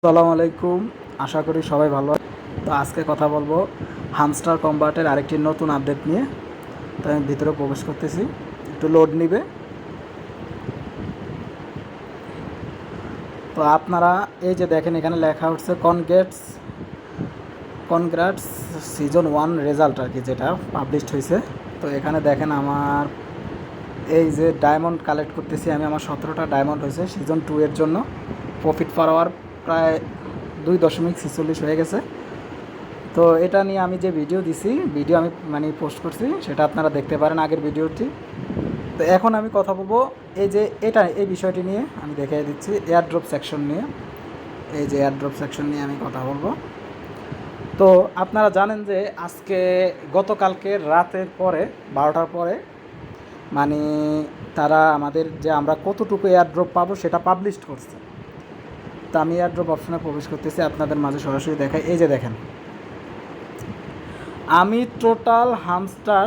আসসালামু আলাইকুম। আশা করি সবাই ভালো আছেন। তো আজকে কথা বলবো হামস্টার কম্বাটের আরেকটি নতুন আপডেট নিয়ে। তো আমি ভিতরে প্রবেশ করতেছি, একটু লোড নিবে। তো আপনারা এই যে দেখেন, এখানে লেখা হচ্ছে কনগ্রাটস সিজন 1 রেজাল্ট আর কি, যেটা পাবলিশড হয়েছে। তো এখানে দেখেন আমার এই যে ডায়মন্ড কালেক্ট করতেছি আমি, আমার 17টা ডায়মন্ড হয়েছে সিজন 2 এর জন্য। প্রফিট পার আওয়ার প্রায় 2.46 হয়ে গেছে। তো এটা নিয়ে আমি যে ভিডিও আমি পোস্ট করছি, সেটা আপনারা দেখতে পারেন আগের ভিডিওটি। তো এখন আমি কথা বলবো এই বিষয়টি নিয়ে আমি দেখিয়ে দিচ্ছি, এয়ারড্রপ সেকশন নিয়ে। এই যে এয়ারড্রপ সেকশন নিয়ে আমি কথা বলবো। তো আপনারা জানেন যে আজকে গতকালকে রাতের পরে 12টার পরে মানে তারা আমাদের যে আমরা কতটুকু এয়ারড্রপ পাবো সেটা পাবলিশ করছে। তো আমি এয়ারড্রপ অপশনে প্রবেশ করতেছি, আপনাদের মাঝে সরাসরি দেখাই। এই যে দেখেন, আমি টোটাল হামস্টার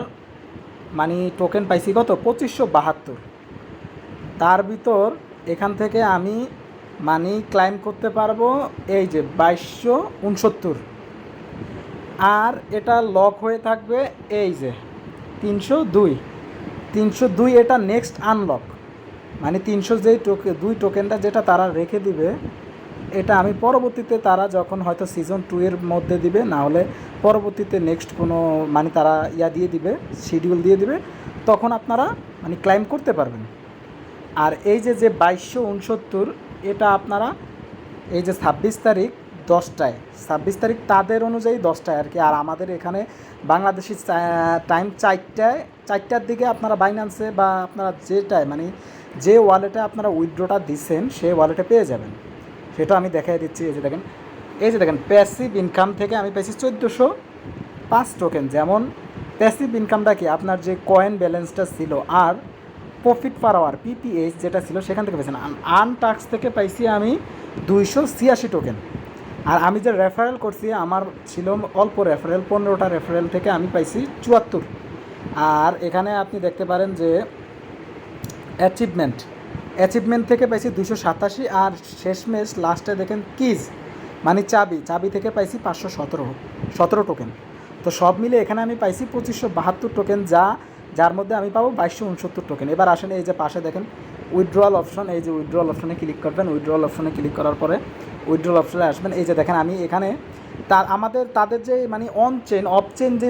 টোকেন পাইছি কত 2572। তার ভিতর এখান থেকে আমি ক্লাইম করতে পারবো এই যে 2269। আর এটা লক হয়ে থাকবে এই যে 302। এটা নেক্সট আনলক, 300 যেই টোকেনটা যেটা তারা রেখে দিবে, এটা আমি পরবর্তীতে তারা যখন হয়তো সিজন 2 এর মধ্যে দিবে, না হলে পরবর্তীতে নেক্সট কোনো তারা দিয়ে দিবে, শিডিউল দিয়ে দিবে, তখন আপনারা ক্লাইম করতে পারবেন। আর এই যে 2269, এটা আপনারা এই যে 26 তারিখ 10টায়, 26 তারিখ তাদের অনুযায়ী 10টায় আর কি। আর আমাদের এখানে বাংলাদেশি টাইম 4টার দিকে আপনারা বাইন্যান্সে বা আপনারা যেটায় যে ওয়ালেটে আপনারা উইথড্রটা দিচ্ছেন সেই ওয়ালেটে পেয়ে যাবেন। সেটা আমি দেখাই দিচ্ছি। এই যে দেখেন প্যাসিভ ইনকাম থেকে আমি পেয়েছি 1405 টোকেন। যেমন প্যাসিভ ইনকামটা কি, আপনার যে কয়েন ব্যালেন্সটা ছিল আর প্রফিট পার আওয়ার পিপিএইচ যেটা ছিল সেখান থেকে পেয়েছেন। আনটাক্স থেকে পাইছি আমি 286 টোকেন। আর আমি যে রেফারেল করছি, আমার ছিল অল্প রেফারেল, 15টা রেফারেল থেকে আমি পাইছি 74। আর এখানে আপনি দেখতে পারেন যে অ্যাচিভমেন্ট থেকে পাইছি 287। আর শেষমেশ লাস্টে দেখেন কিজ চাবি থেকে পাইছি 517 টোকেন। তো সব মিলে এখানে আমি পাইছি 2572 টোকেন, যার মধ্যে আমি পাবো 2269 টোকেন। এবার আসেন এই যে পাশে দেখেন উইথড্রয়াল অপশন, এই যে উইথড্রয়াল অপশনে ক্লিক করবেন। উইথড্রয়াল অপশনে ক্লিক করার পরে উইথড্রয়াল অপশনে আসবেন। এই যে দেখেন আমি এখানে তাদের যে অন চেন অফ চেন যে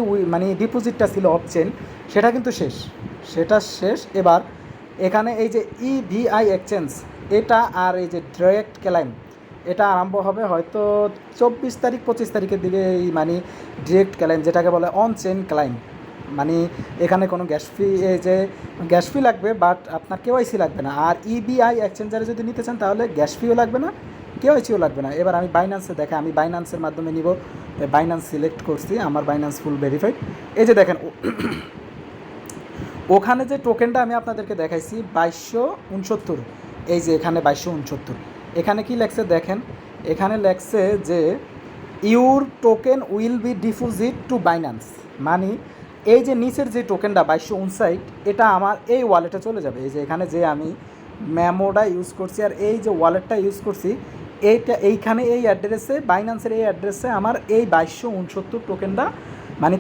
ডিপোজিটটা ছিল অফ চেন, সেটা কিন্তু শেষ। এবার এখানে এই যে ইভিআই এক্সচেঞ্জ এটা, আর এই যে ডাইরেক্ট ক্লাইম এটা আরম্ভ হবে হয়তো 24 তারিখ 25 তারিখের দিকে। এই ডিরেক্ট ক্লাইম যেটাকে বলে অন চেন ক্লাইম, এখানে কোনো গ্যাস ফি লাগবে, বাট আপনার কেওয়াইসি লাগবে না। আর ইবিআই এক্সচেঞ্জারে যদি নিতে চান তাহলে গ্যাস ফিও লাগবে না, কেওয়াইসিও লাগবে না। এবার আমি বাইন্যান্সে দেখে আমি বাইন্যান্সের মাধ্যমে নিব। বাইন্যান্স সিলেক্ট করছি, আমার বাইন্যান্স ফুল ভেরিফাইড। এই যে দেখেন ওখানে যে টোকেনটা আমি আপনাদেরকে দেখাইছি 2269, এই যে এখানে 2269, এখানে কি লেখছে দেখেন, এখানে লেখছে যে your token will be deposit two Binance. এই যে নিচের যে টোকেনটা 2259, এটা আমার এই ওয়ালেটে চলে যাবে। এই যে এখানে যে আমি মেমোটা ইউজ করছি আর এই যে ওয়ালেটটা ইউজ করছি, এইখানে এই অ্যাড্রেসে, বাইন্যান্সের এই অ্যাড্রেসে আমার এই 2269 টোকেনটা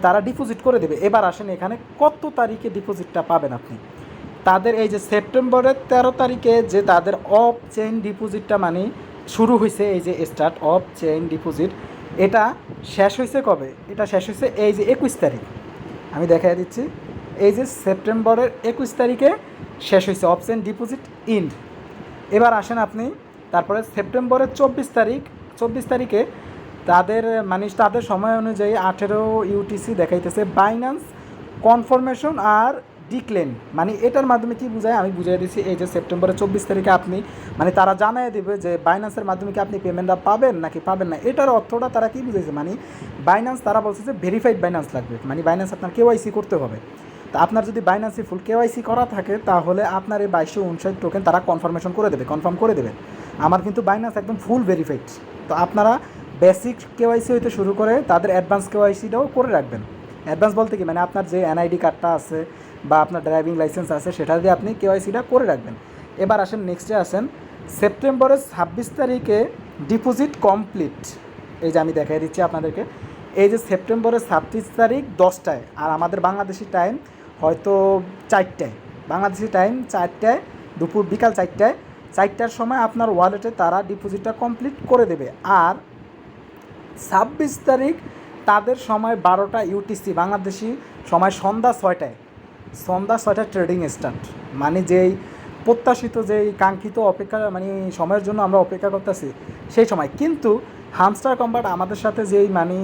তারা ডিপোজিট করে দেবে। এবার আসেন এখানে কত তারিখে ডিপোজিটটা পাবেন আপনি। তাদের এই যে সেপ্টেম্বরের 13 তারিখে যে তাদের অফ চেইন ডিপোজিটটা শুরু হয়েছে, এই যে স্টার্ট অফ চেইন ডিপোজিট, এটা শেষ হয়েছে কবে? এটা শেষ হয়েছে এই যে 21 তারিখ। আমি দেখাই দিচ্ছি, এই যে সেপ্টেম্বরের 21 তারিখে শেষ হয়েছে অফ চেইন ডিপোজিট ইন্ড। এবার আসেন আপনি তারপরে সেপ্টেম্বরের 24 তারিখে তাদের তাদের সময় অনুযায়ী 18 ইউটিসি দেখাইতেছে বাইন্যান্স কনফার্মেশন আর ডিক্লেন। এটার মাধ্যমে কি বোঝায় আমি বুঝিয়ে দিচ্ছি। এই যে সেপ্টেম্বরের 24 তারিখে আপনি তারা জানিয়ে দেবে যে বাইন্যান্সের মাধ্যমে কি আপনি পেমেন্টটা পাবেন নাকি পাবেন না। এটার অর্থটা তারা কি বুঝেছে, বাইন্যান্স তারা বলছে যে ভেরিফাইড বাইন্যান্স লাগবে, বাইন্যান্স আপনার কেওয়াইসি করতে হবে। তো আপনার যদি বাইন্যান্সে ফুল কেওয়াইসি করা থাকে তাহলে আপনার এই 2259 টোকেন তারা কনফার্ম করে দেবে। আমার কিন্তু বাইন্যান্স একদম ফুল ভেরিফাইড। তো আপনারা বেসিক কেওয়াইসি হইতে শুরু করে তাদের অ্যাডভান্স কেওয়াইসিটাও করে রাখবেন। অ্যাডভান্স বলতে কি, আপনার যে এনআইডি কার্ডটা আছে বা আপনার ড্রাইভিং লাইসেন্স আছে সেটা দিয়ে আপনি কেওয়াইসিটা করে রাখবেন। এবার আসেন নেক্সটে আসেন সেপ্টেম্বরের 26 তারিখে ডিপোজিট কমপ্লিট। এই যে আমি দেখাই দিচ্ছি আপনাদেরকে, এই যে সেপ্টেম্বরের 26 তারিখ 10টায়, আর আমাদের বাংলাদেশি টাইম হয়তো 4টায়, বাংলাদেশি টাইম 4টায়, দুপুর বিকাল 4টার সময় আপনার ওয়ালেটে তারা ডিপোজিটটা কমপ্লিট করে দেবে। আর 26 তারিখ তাদের সময় 12টা ইউটিসি, বাংলাদেশি সময় সন্ধ্যা 6টায় ট্রেডিং স্টার্ট। মানে যেই প্রত্যাশিত, যেই কাঙ্ক্ষিত অপেক্ষা, মানে সময়ের জন্য আমরা অপেক্ষা করতেছি সেই সময়। কিন্তু হামস্টার কম্বাট আমাদের সাথে যেই, মানে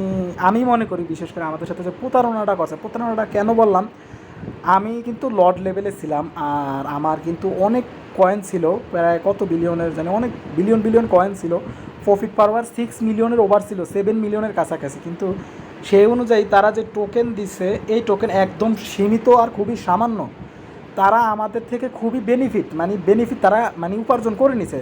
আমি মনে করি বিশেষ করে আমাদের সাথে যে প্রতারণাটা করছে, প্রতারণাটা কেন বললাম, আমি কিন্তু লর্ড লেভেলে ছিলাম, আর আমার কিন্তু অনেক কয়েন ছিল, প্রায় কত বিলিয়নের জানি, অনেক বিলিয়ন কয়েন ছিল, প্রফিট পাওয়ার 6 মিলিয়নের ওভার ছিল, 7 মিলিয়নের কাছাকাছি। কিন্তু সেই অনুযায়ী তারা যে টোকেন দিছে, এই টোকেন একদম সীমিত আর খুবই সামান্য। তারা আমাদের থেকে খুবই বেনিফিট তারা মানে উপার্জন করে নিছে।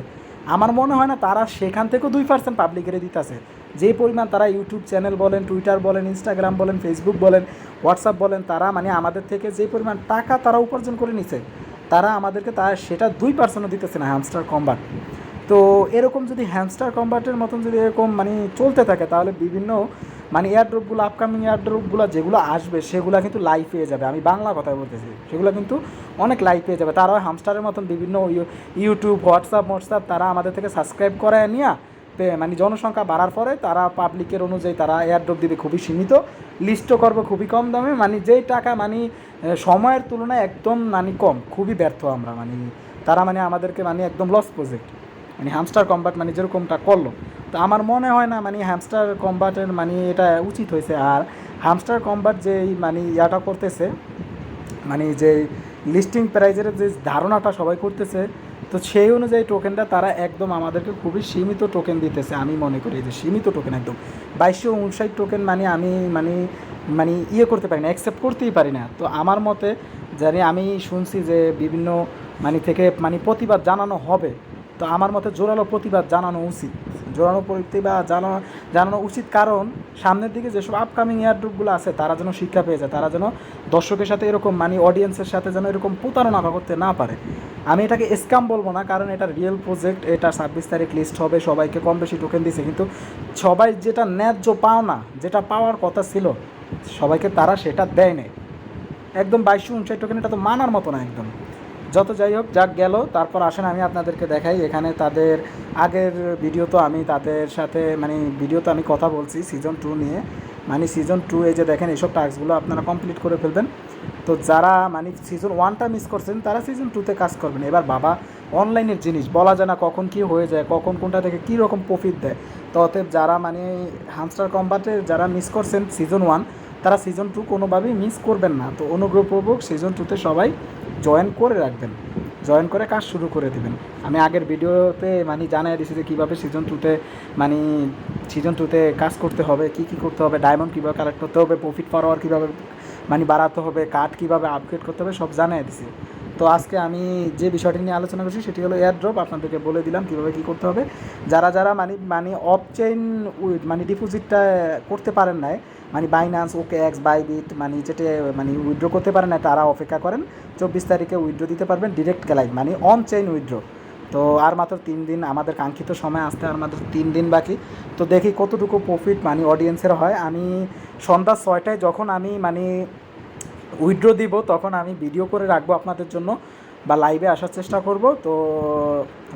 আমার মনে হয় না তারা সেখান থেকেও 2% পাবলিকেরে দিতেছে। যে পরিমাণ তারা ইউটিউব চ্যানেল বলেন, টুইটার বলেন, ইনস্টাগ্রাম বলেন, ফেসবুক বলেন, হোয়াটসঅ্যাপ বলেন, তারা মানে আমাদের থেকে যে পরিমাণ টাকা তারা উপার্জন করে নিছে, তারা আমাদেরকে সেটা 2%ও দিতেছে না হ্যামস্টার কম্বাট। তো এরকম যদি হ্যামস্টার কম্বাটের মতন যদি এরকম মানে চলতে থাকে, তাহলে বিভিন্ন মানে এয়ারড্রপগুলো, আপকামিং এয়ারড্রপগুলো যেগুলো আসবে সেগুলো কিন্তু লাইভ পেয়ে যাবে। আমি বাংলা কথা বলতেছি, সেগুলো কিন্তু অনেক লাইভ পেয়ে যাবে। তারাও হামস্টারের মতন বিভিন্ন ইউটিউব, হোয়াটসঅ্যাপ তারা আমাদের থেকে সাবস্ক্রাইব করায় নিয়ে মানে জনসংখ্যা বাড়ার পরে তারা পাবলিকের অনুযায়ী তারা এয়ারড্রপ দিবে খুবই সীমিত, লিস্টও করবে খুবই কম দামে। মানে যেই টাকা মানে সময়ের তুলনায় একদম মানে কম, খুবই ব্যর্থ আমরা। মানে তারা মানে আমাদেরকে মানে একদম লস প্রজেক্ট, মানে হ্যামস্টার কম্বাট মানে যেরকমটা করলো। তো আমার মনে হয় না মানে হ্যামস্টার কম্বাটের মানে এটা উচিত হয়েছে। আর হ্যামস্টার কম্বাট যেই মানে ইয়াটা করতেছে, মানে যে লিস্টিং প্রাইজের যে ধারণাটা সবাই করতেছে, তো সেই অনুযায়ী টোকেনটা তারা একদম আমাদেরকে খুবই সীমিত টোকেন দিতেছে। আমি মনে করি যে সীমিত টোকেন একদম 2259 টোকেন মানে আমি মানে ইয়ে করতে পারি না, অ্যাকসেপ্ট করতেই পারি না। তো আমার মতে জানি, আমি শুনছি যে বিভিন্ন মানে থেকে মানে প্রতিবাদ জানানো হবে। তো আমার মতে জোরালো প্রতিবাদ জানানো উচিত, জোরালো প্রতিবাদ জানানো উচিত। কারণ সামনের দিকে যেসব আপকামিং এয়ারড্রপগুলো আছে তারা যেন শিক্ষা পেয়ে যায়, তারা যেন দর্শকের সাথে এরকম মানে অডিয়েন্সের সাথে যেন এরকম প্রতারণা করতে না পারে। আমি এটাকে স্ক্যাম বলবো না, কারণ এটা রিয়েল প্রজেক্ট। এটা 26 তারিখ লিস্ট হবে, সবাইকে কম বেশি টোকেন দিছে, কিন্তু সবাই যেটা ন্যায্য পাওনা, যেটা পাওয়ার কথা ছিল সবাইকে, তারা সেটা দেয় নাই। একদম 2259 টোকেন, এটা তো মানার মতো না একদম। যত যাই হোক, যাক গেল। তারপর আসেন আমি আপনাদেরকে দেখাই এখানে তাদের আগের ভিডিও। তো আমি তাদের সাথে মানে ভিডিওতে আমি কথা বলছি সিজন 2 নিয়ে। মানে সিজন 2 এই যে দেখেন, এইসব টাস্কগুলো আপনারা কমপ্লিট করে ফেলবেন। তো যারা মানে সিজন 1টা মিস করছেন তারা সিজন 2তে কাজ করবেন। এবার বাবা, অনলাইনের জিনিস বলা যায় না কখন কী হয়ে যায়, কখন কোনটা থেকে কী রকম প্রফিট দেয়। তো অতএব যারা মানে হামস্টার কম্বাটে যারা মিস করছেন সিজন 1, তারা সিজন 2 কোনোভাবেই মিস করবেন না। তো অনুগ্রহপূর্বক সিজন 2তে সবাই জয়েন করে রাখবেন, জয়েন করে কাজ শুরু করে দেবেন। আমি আগের ভিডিওতে মানে জানিয়ে দিয়েছি যে কীভাবে সিজন 2তে কাজ করতে হবে, কী করতে হবে, ডায়মন্ড কীভাবে কালেক্ট করতে হবে, প্রফিট পাওয়ার কীভাবে মানে বাড়াতে হবে, কার্ড কীভাবে আপগ্রেড করতে হবে, সব জানিয়ে দিয়েছি। তো আজকে আমি যে বিষয়টি নিয়ে আলোচনা করছি সেটি হলো এয়ারড্রপ। আপনাদেরকে বলে দিলাম কীভাবে কী করতে হবে। যারা মানে অফ চেইন মানে ডিপোজিটটা করতে পারেন নাই, মানে বাইন্যান্স, OKX, বাইবিট মানে যেটা মানে উইথড্র করতে পারেন না, তারা অপেক্ষা করেন। 24 তারিখে উইথড্র দিতে পারবেন ডিরেক্ট ক্লাইম মানে অন চেইন উইথড্র। তো আর মাত্র 3 দিন, আমাদের কাঙ্ক্ষিত সময় আসতে আর মাত্র 3 দিন বাকি। তো দেখি কতটুকু প্রফিট মানে অডিয়েন্সের হয়। আমি সন্ধ্যা 6টায় যখন আমি মানে উইথড্র দিব, তখন আমি ভিডিও করে রাখবো আপনাদের জন্য, বা লাইভে আসার চেষ্টা করব। তো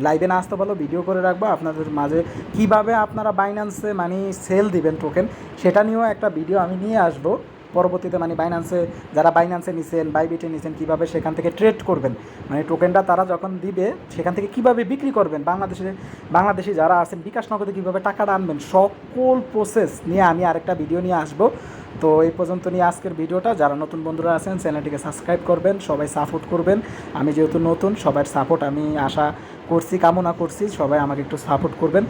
লাইভে না আসতে পারলেও ভিডিও করে রাখবো আপনাদের মাঝে, কিভাবে আপনারা বাইন্যান্সে মানে সেল দিবেন টোকেন, সেটা নিয়েও একটা ভিডিও আমি নিয়ে আসবো পরবর্তীতে। মানে যারা বাইন্যান্সে নিছেন, বাইবিটে নিছেন, কীভাবে সেখান থেকে ট্রেড করবেন, মানে টোকেনটা তারা যখন দিবে সেখান থেকে কীভাবে বিক্রি করবেন, বাংলাদেশি যারা আছেন বিকাশ নগদে কীভাবে টাকাটা আনবেন, সকল প্রসেস নিয়ে আমি আরেকটা ভিডিও নিয়ে আসবো। তো এই পর্যন্ত নিয়ে আজকের ভিডিওটা। যারা নতুন বন্ধুরা আছেন চ্যানেলটিকে সাবস্ক্রাইব করবেন, সবাই সাপোর্ট করবেন। আমি যেহেতু নতুন, সবার সাপোর্ট আমি আশা করছি, কামনা করছি, সবাই আমাকে একটু সাপোর্ট করবেন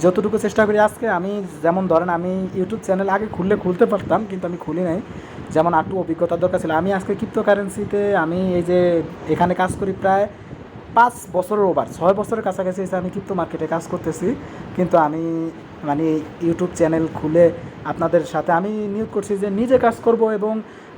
যতটুকু চেষ্টা করি। আজকে আমি যেমন ধরেন, আমি ইউটিউব চ্যানেল আগে খুলতে পারতাম, কিন্তু আমি খুলি নাই, যেমন একটু অভিজ্ঞতার দরকার ছিল। আমি আজকে ক্রিপ্টোকারেন্সিতে আমি এই যে এখানে কাজ করি প্রায় 5 বছরের ওভার, 6 বছরের কাছাকাছি আমি ক্রিপ্টো মার্কেটে কাজ করতেছি। কিন্তু আমি মানে ইউটিউব চ্যানেল খুলে আপনাদের সাথে আমি নিয়োগ করছি যে নিজে কাজ করব এবং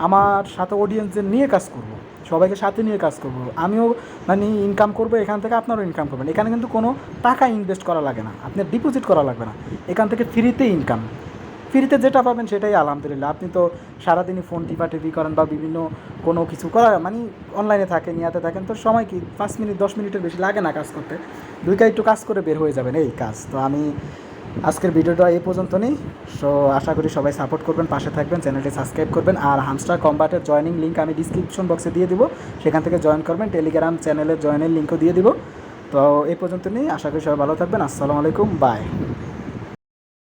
আমার সাথে অডিয়েন্সদের নিয়ে কাজ করব, সবাইকে সাথে নিয়ে কাজ করব, আমিও মানে ইনকাম করব এখান থেকে, আপনারাও ইনকাম করবেন। এখানে কিন্তু কোনো টাকা ইনভেস্ট করা লাগে না, আপনার ডিপোজিট করা লাগবে না, এখান থেকে ফ্রিতে ইনকাম, ফ্রিতে যেটা পাবেন সেটাই আলহামদুলিল্লাহ। আপনি তো সারাদিনই ফোন টিপি করেন বা বিভিন্ন কোনো কিছু করা মানে অনলাইনে থাকেন, ইয়াতে থাকেন, তো সময় কি 5 মিনিট 10 মিনিটের বেশি লাগে না কাজ করতে, দুইটা একটু কাজ করে বের হয়ে যাবেন, এই কাজ। তো আমি আজকের ভিডিওটা এই পর্যন্ত নেই। সো আশা করি সবাই সাপোর্ট করবেন, পাশে থাকবেন, চ্যানেলটি সাবস্ক্রাইব করবেন। আর হামস্টার কম্বাটের জয়েনিং লিঙ্ক আমি ডিসক্রিপশন বক্সে দিয়ে দিব, সেখান থেকে জয়েন করবেন। টেলিগ্রাম চ্যানেলের জয়েনের লিঙ্কও দিয়ে দিব। তো এই পর্যন্ত নেই, আশা করি সবাই ভালো থাকবেন। আসসালামু আলাইকুম, বাই।